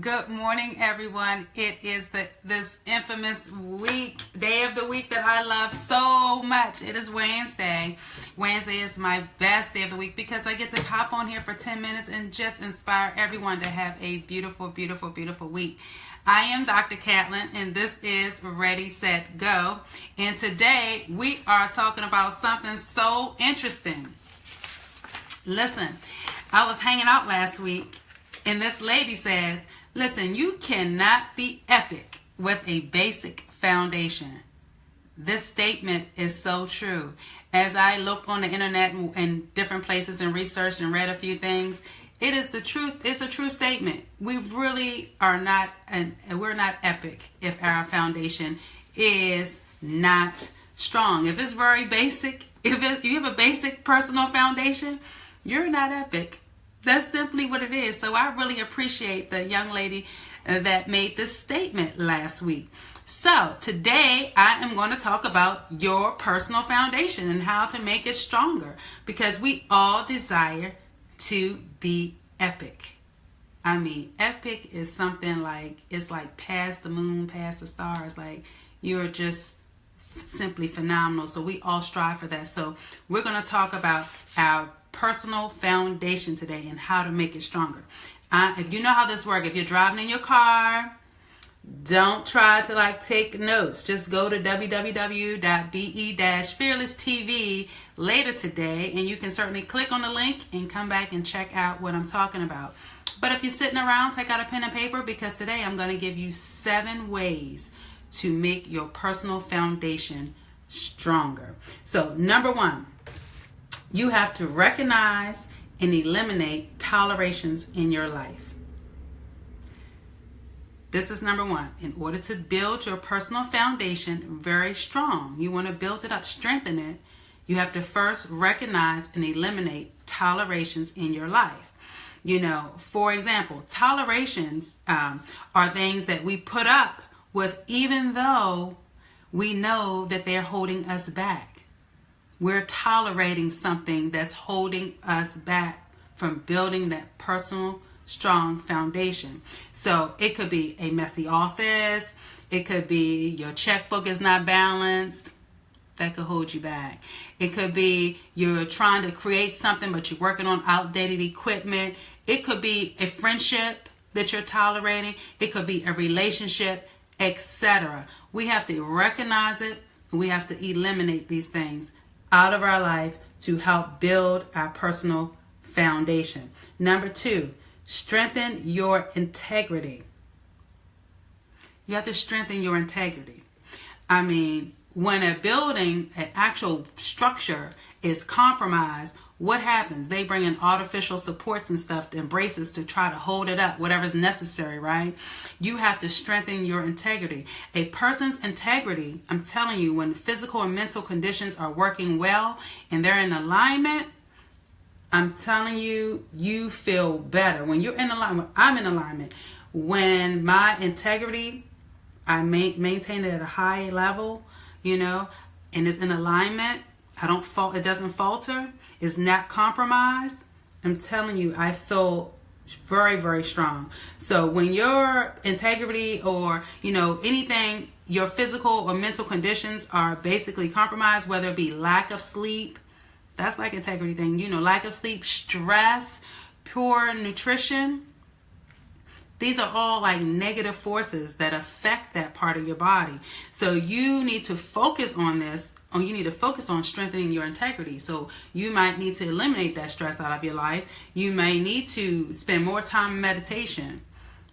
Good morning, everyone. It is this infamous day of the week that I love so much. It is Wednesday. Wednesday is my best day of the week because I get to hop on here for 10 minutes and just inspire everyone to have a beautiful, beautiful, beautiful week. I am Dr. Catlin, and this is Ready, Set, Go. And today we are talking about something so interesting. Listen, I was hanging out last week, and this lady says, listen, you cannot be epic with a basic foundation. This statement is so true. As I looked on the internet and different places and researched and read a few things, it is the truth. It's a true statement. We really are not, and we're not epic if our foundation is not strong. If it's very basic, if you have a basic personal foundation, you're not epic. That's simply what it is. So I really appreciate the young lady that made this statement last week. So today I am going to talk about your personal foundation and how to make it stronger, because we all desire to be epic. I mean, epic is something like, it's like past the moon, past the stars. Like, you're just simply phenomenal. So we all strive for that. So we're going to talk about our personal foundation today and how to make it stronger. If you know how this works, if you're driving in your car, don't try to take notes. Just go to www.be-fearless.tv later today, and you can certainly click on the link and come back and check out what I'm talking about. But if you're sitting around, take out a pen and paper, because today I'm going to give you 7 ways to make your personal foundation stronger. So number 1, you have to recognize and eliminate tolerations in your life. This is number 1. In order to build your personal foundation very strong, you want to build it up, strengthen it, you have to first recognize and eliminate tolerations in your life. You know, for example, tolerations are things that we put up with even though we know that they're holding us back. We're tolerating something that's holding us back from building that personal, strong foundation. So it could be a messy office. It could be your checkbook is not balanced. That could hold you back. It could be you're trying to create something, but you're working on outdated equipment. It could be a friendship that you're tolerating. It could be a relationship, etc. We have to recognize it. We have to eliminate these things out of our life to help build our personal foundation. Number 2, strengthen your integrity. You have to strengthen your integrity. I mean, when a building, an actual structure is compromised, what happens? They bring in artificial supports and stuff, and braces to try to hold it up, whatever's necessary, right? You have to strengthen your integrity. A person's integrity, I'm telling you, when physical and mental conditions are working well and they're in alignment, I'm telling you, you feel better. When you're in alignment, I'm in alignment. When my integrity, I maintain it at a high level, you know, and it's in alignment, it doesn't falter, it's not compromised. I'm telling you, I feel very, very strong. So when your integrity or, anything, your physical or mental conditions are basically compromised, whether it be lack of sleep, that's like integrity thing, lack of sleep, stress, poor nutrition. These are all like negative forces that affect that part of your body. So you need to focus on this, or you need to focus on strengthening your integrity. So you might need to eliminate that stress out of your life. You may need to spend more time in meditation.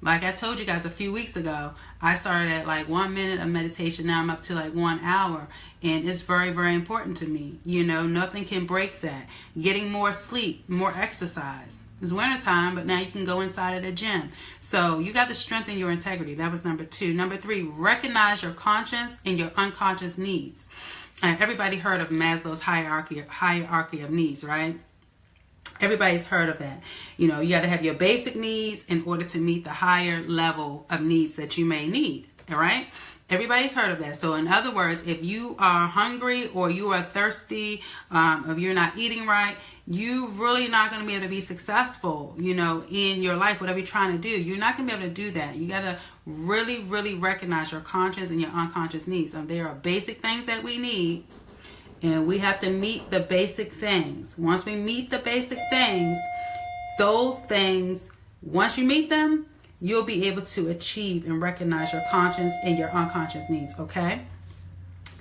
Like I told you guys a few weeks ago, I started at 1 minute of meditation. Now I'm up to 1 hour. And it's very, very important to me. Nothing can break that. Getting more sleep, more exercise. It's wintertime, but now you can go inside of the gym. So you got to strengthen your integrity. That was number 2. Number 3, recognize your conscious and your unconscious needs. Everybody heard of Maslow's hierarchy of needs, right? Everybody's heard of that. You got to have your basic needs in order to meet the higher level of needs that you may need. All right. Everybody's heard of that. So in other words, if you are hungry or you are thirsty, if you're not eating right, you really not going to be able to be successful, in your life, whatever you're trying to do. You're not going to be able to do that. You got to really, really recognize your conscious and your unconscious needs. There are basic things that we need, and we have to meet the basic things. Once we meet the basic things, those things, once you meet them, you'll be able to achieve and recognize your conscious and your unconscious needs, okay?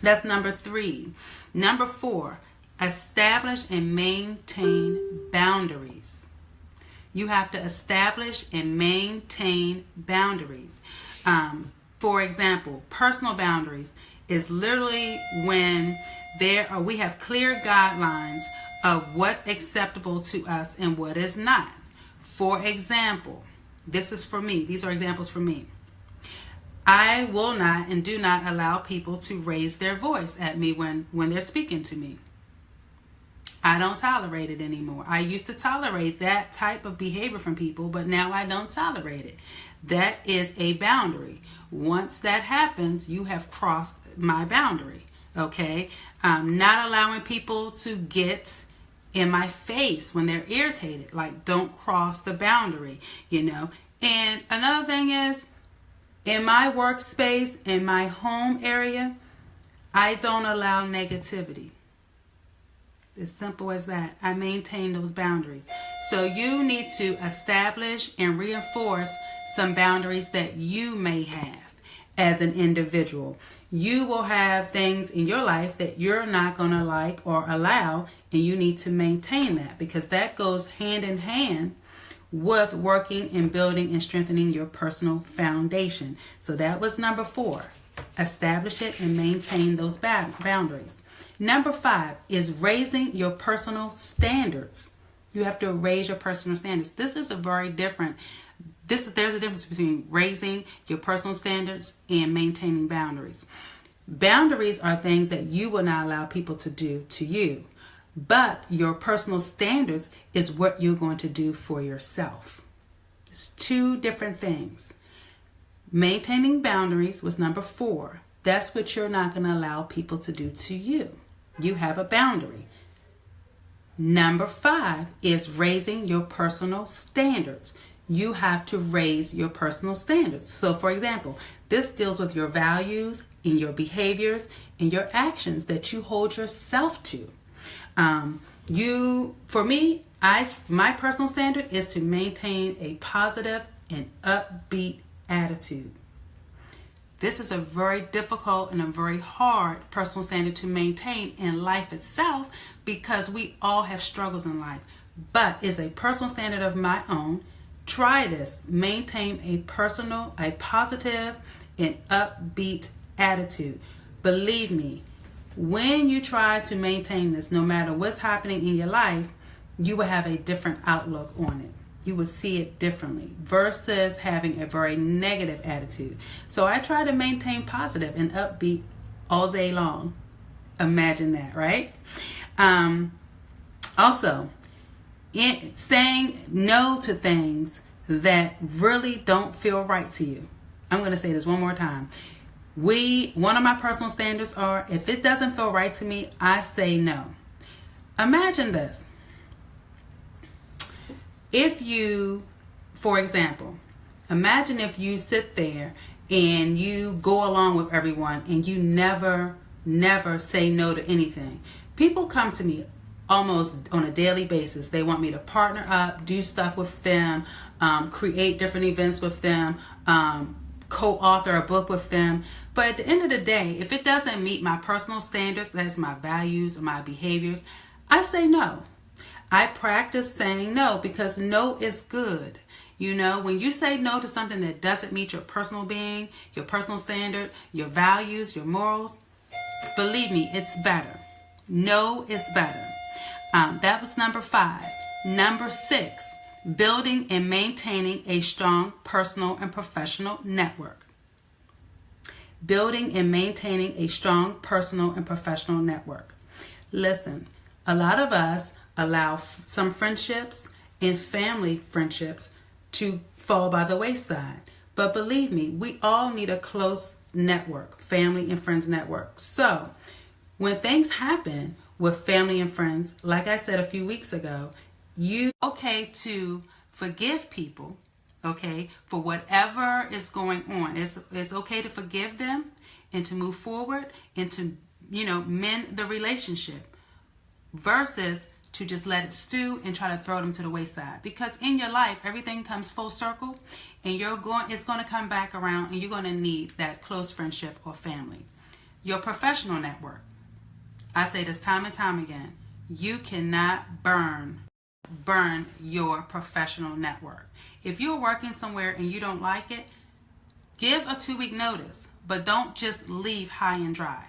That's number 3. Number 4, establish and maintain boundaries. You have to establish and maintain boundaries. For example, personal boundaries is literally when we have clear guidelines of what's acceptable to us and what is not. For example, this is for me. These are examples for me. I will not and do not allow people to raise their voice at me when they're speaking to me. I don't tolerate it anymore. I used to tolerate that type of behavior from people, but now I don't tolerate it. That is a boundary. Once that happens, you have crossed my boundary, okay? Not allowing people to get in my face when they're irritated. Like, don't cross the boundary, And another thing is, in my workspace, in my home area, I don't allow negativity. As simple as that. I maintain those boundaries. So you need to establish and reinforce some boundaries that you may have as an individual. You will have things in your life that you're not going to like or allow, and you need to maintain that, because that goes hand in hand with working and building and strengthening your personal foundation. So that was number 4. Establish it and maintain those boundaries. Number 5 is raising your personal standards. You have to raise your personal standards. There's a difference between raising your personal standards and maintaining boundaries. Boundaries are things that you will not allow people to do to you. But your personal standards is what you're going to do for yourself. It's 2 different things. Maintaining boundaries was number 4. That's what you're not going to allow people to do to you. You have a boundary. Number 5 is raising your personal standards. You have to raise your personal standards. So, for example, this deals with your values and your behaviors and your actions that you hold yourself to. For me, my personal standard is to maintain a positive and upbeat attitude. This is a very difficult and a very hard personal standard to maintain in life itself, because we all have struggles in life. But it's a personal standard of my own. Try this. Maintain a positive and upbeat attitude. Believe me, when you try to maintain this, no matter what's happening in your life, you will have a different outlook on it. You will see it differently versus having a very negative attitude. So I try to maintain positive and upbeat all day long. Imagine that, right? Also, saying no to things that really don't feel right to you. I'm going to say this one more time. One of my personal standards are, if it doesn't feel right to me, I say no. Imagine this. For example, imagine if you sit there and you go along with everyone and you never say no to anything. People come to me almost on a daily basis. They want me to partner up, do stuff with them, create different events with them, co-author a book with them. But at the end of the day, if it doesn't meet my personal standards, that's my values or my behaviors, I say no. I practice saying no, because no is good. When you say no to something that doesn't meet your personal being, your personal standard, your values, your morals, believe me, it's better. No is better. That was number 5. Number 6, building and maintaining a strong personal and professional network. Building and maintaining a strong personal and professional network. Listen, a lot of us allow some friendships and family friendships to fall by the wayside. But believe me, we all need a close network, family and friends network. So when things happen with family and friends, like I said a few weeks ago, you okay to forgive people, okay, for whatever is going on. It's okay to forgive them and to move forward and to, mend the relationship versus to just let it stew and try to throw them to the wayside. Because in your life, everything comes full circle and it's going to come back around and you're going to need that close friendship or family. Your professional network. I say this time and time again. You cannot burn your professional network. If you're working somewhere and you don't like it, give a 2-week notice, but don't just leave high and dry.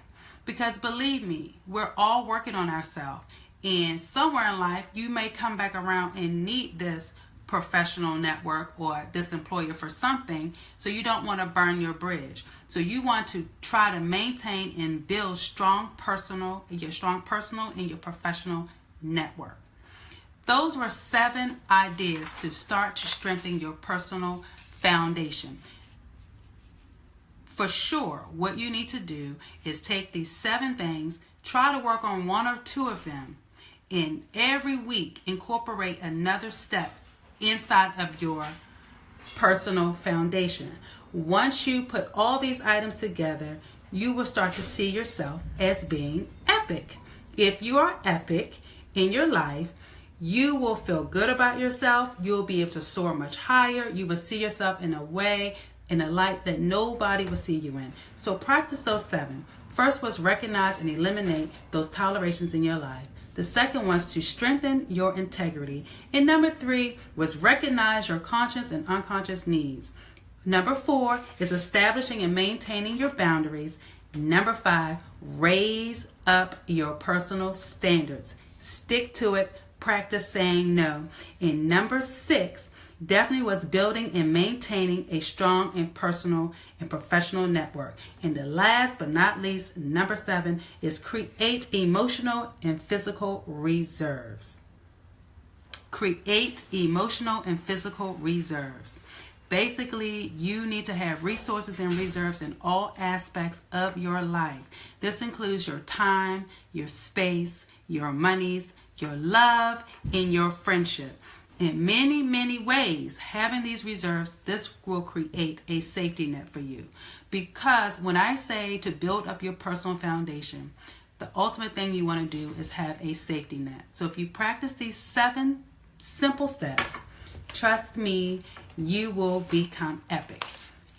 Because believe me, we're all working on ourselves. And somewhere in life, you may come back around and need this professional network or this employer for something, so you don't want to burn your bridge. So you want to try to maintain and build your strong personal and your professional network. Those were 7 ideas to start to strengthen your personal foundation. For sure, what you need to do is take these 7 things, try to work on 1 or 2 of them, and every week incorporate another step inside of your personal foundation. Once you put all these items together, you will start to see yourself as being epic. If you are epic in your life, you will feel good about yourself. You'll be able to soar much higher. You will see yourself in a way, in a light that nobody will see you in. So practice those 7. First was recognize and eliminate those tolerations in your life. The second was to strengthen your integrity. And number 3 was recognize your conscious and unconscious needs. Number 4 is establishing and maintaining your boundaries. Number 5, raise up your personal standards. Stick to it. Practice saying no. And number 6 definitely was building and maintaining a strong and personal and professional network. And the last but not least, number 7 is create emotional and physical reserves. Create emotional and physical reserves. Basically, you need to have resources and reserves in all aspects of your life. This includes your time, your space, your monies, your love, and your friendship. In many, many ways, having these reserves, this will create a safety net for you. Because when I say to build up your personal foundation, the ultimate thing you want to do is have a safety net. So if you practice these 7 simple steps, trust me, you will become epic.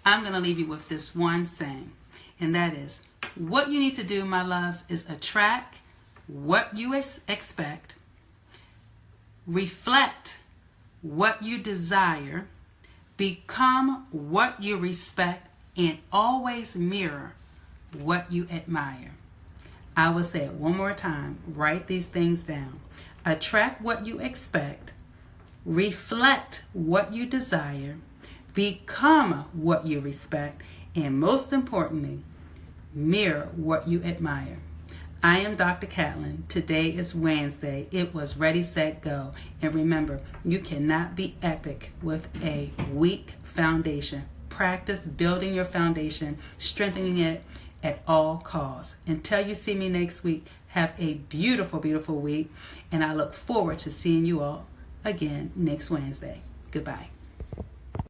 I'm going to leave you with this one saying, and that is, what you need to do, my loves, is attract what you expect, reflect what you desire, become what you respect, and always mirror what you admire. I will say it one more time. Write these things down. Attract what you expect, reflect what you desire, become what you respect, and most importantly, mirror what you admire. I am Dr. Catlin. Today is Wednesday. It was Ready, Set, Go. And remember, you cannot be epic with a weak foundation. Practice building your foundation, strengthening it at all costs. Until you see me next week, have a beautiful, beautiful week. And I look forward to seeing you all again next Wednesday. Goodbye.